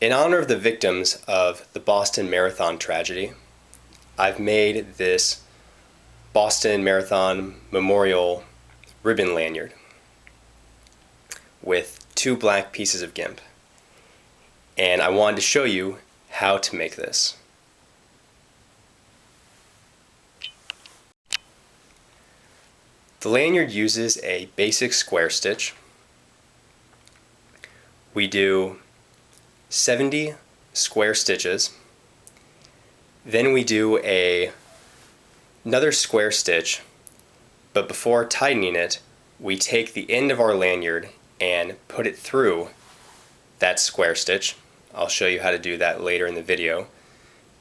In honor of the victims of the Boston Marathon tragedy, I've made this Boston Marathon Memorial ribbon lanyard with 2 black pieces of GIMP. And I wanted to show you how to make this. The lanyard uses a basic square stitch. We do 70 square stitches. Then we do another square stitch, but before tightening it, we take the end of our lanyard and put it through that square stitch. I'll show you how to do that later in the video.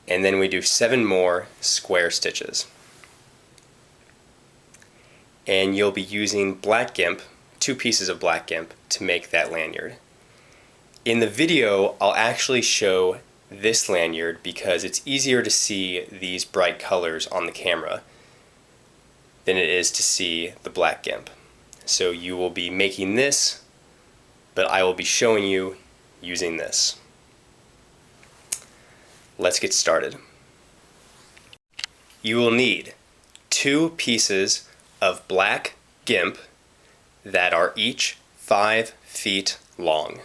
And then we do 7 more square stitches. And you'll be using black GIMP, 2 pieces of black GIMP, to make that lanyard. In the video, I'll actually show this lanyard because it's easier to see these bright colors on the camera than it is to see the black GIMP. So you will be making this, but I will be showing you using this. Let's get started. You will need 2 pieces of black GIMP that are each 5 feet long.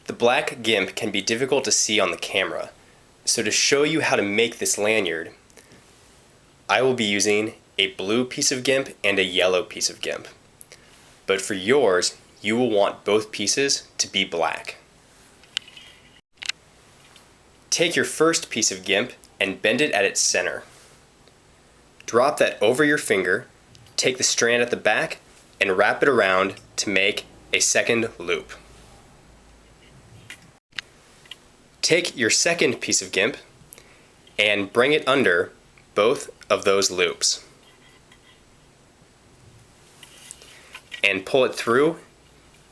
The black GIMP can be difficult to see on the camera, so to show you how to make this lanyard, I will be using a blue piece of GIMP and a yellow piece of GIMP. But for yours, you will want both pieces to be black. Take your first piece of GIMP and bend it at its center. Drop that over your finger, take the strand at the back, and wrap it around to make a second loop. Take your second piece of GIMP and bring it under both of those loops. And pull it through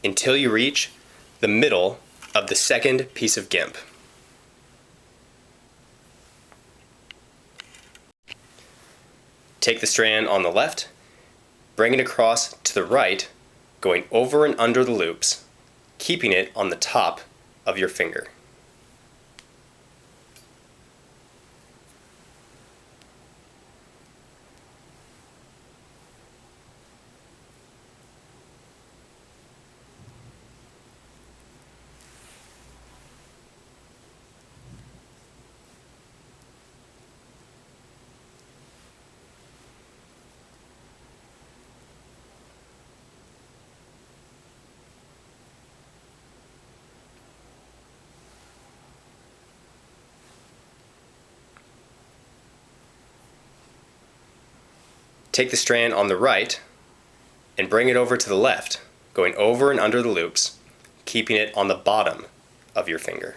until you reach the middle of the second piece of GIMP. Take the strand on the left, bring it across to the right, going over and under the loops, keeping it on the top of your finger. Take the strand on the right and bring it over to the left, going over and under the loops, keeping it on the bottom of your finger.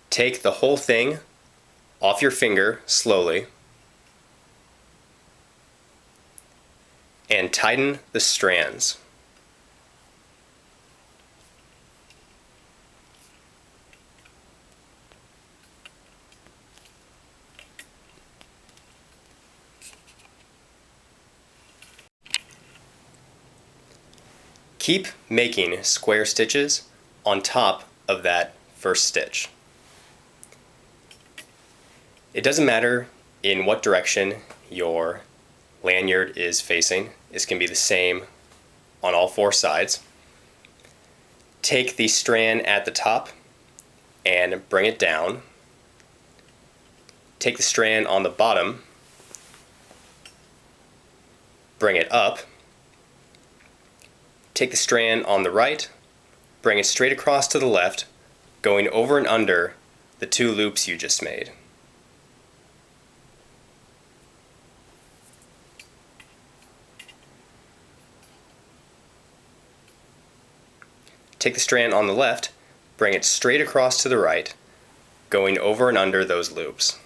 Take the whole thing off your finger slowly and tighten the strands. Keep making square stitches on top of that first stitch. It doesn't matter in what direction your lanyard is facing. It's going to be the same on all 4 sides. Take the strand at the top and bring it down. Take the strand on the bottom, bring it up. Take the strand on the right, bring it straight across to the left, going over and under the 2 loops you just made. take the strand on the left, bring it straight across to the right, going over and under those loops.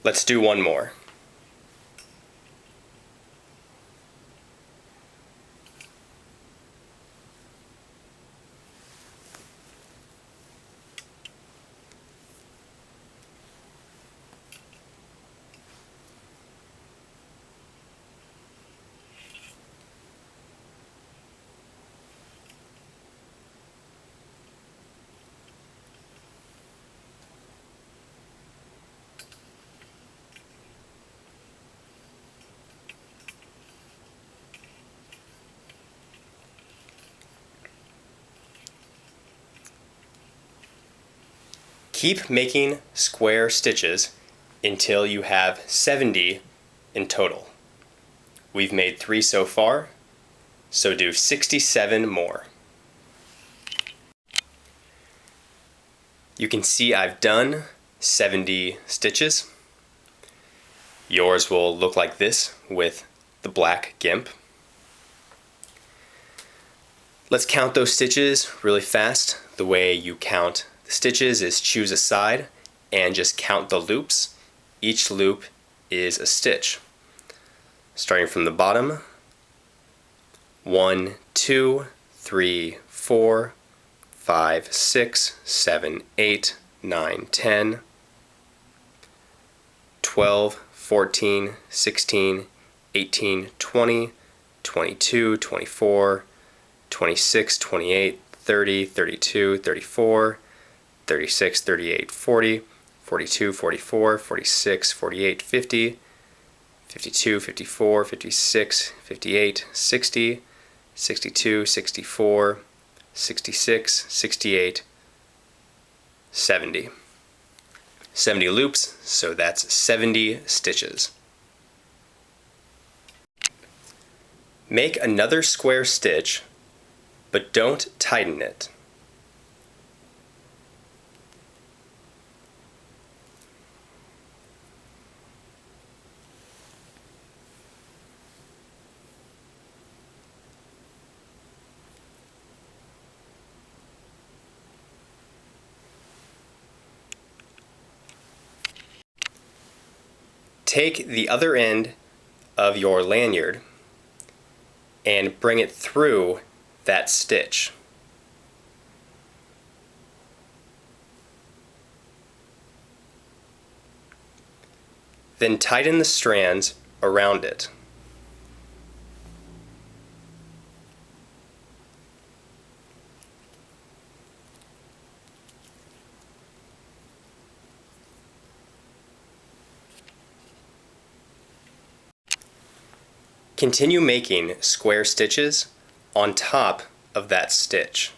Let's do one more. Keep making square stitches until you have 70 in total. We've made 3 so far, so do 67 more. You can see I've done 70 stitches. Yours will look like this with the black gimp. Let's count those stitches really fast. The way you count the stitches is choose a side and just count the loops. Each loop is a stitch. Starting from the bottom, 1, 2, 3, 4, 5, 6, 7, 8, 9, 10, 12, 14, 16, 18, 20, 22, 24, 26, 28, 30, 32, 34, 36, 38, 40, 42, 44, 46, 48, 50, 52, 54, 56, 58, 60, 62, 64, 66, 68, 70. 70 loops, so that's 70 stitches. Make another square stitch, but don't tighten it. Take the other end of your lanyard and bring it through that stitch. Then tighten the strands around it. Continue making square stitches on top of that stitch.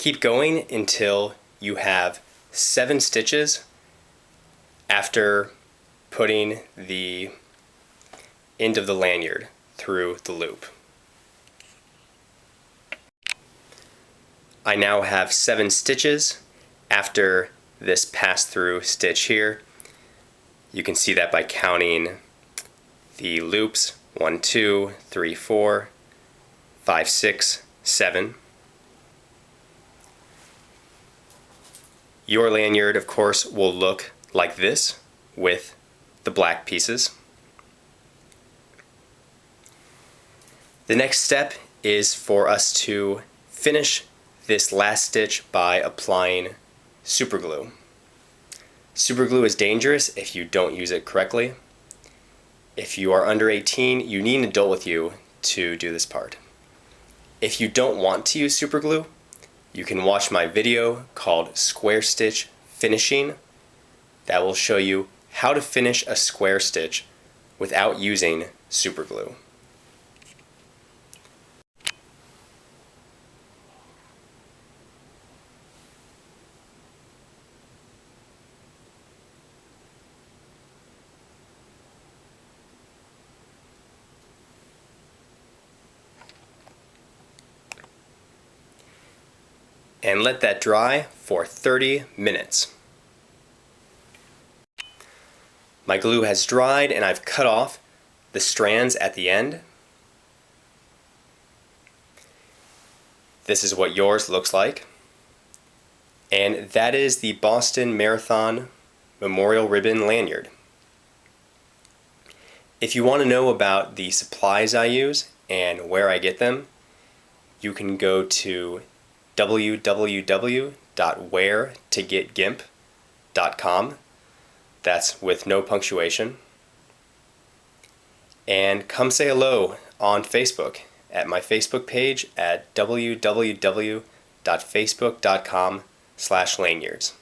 Keep going until you have 7 stitches after putting the end of the lanyard through the loop. I now have 7 stitches after this pass-through stitch here. You can see that by counting the loops: 1, 2, 3, 4, 5, 6, 7. Your lanyard, of course, will look like this with the black pieces. The next step is for us to finish this last stitch by applying super glue. Super glue is dangerous if you don't use it correctly. If you are under 18, you need an adult with you to do this part. If you don't want to use super glue, you can watch my video called Square Stitch Finishing. That will show you how to finish a square stitch without using super glue. And let that dry for 30 minutes. My glue has dried and I've cut off the strands at the end. This is what yours looks like. And that is the Boston Marathon Memorial Ribbon Lanyard. If you want to know about the supplies I use and where I get them, you can go to www.wheretogetgimp.com. That's with no punctuation. And come say hello on Facebook at my Facebook page at www.facebook.com/lanyards.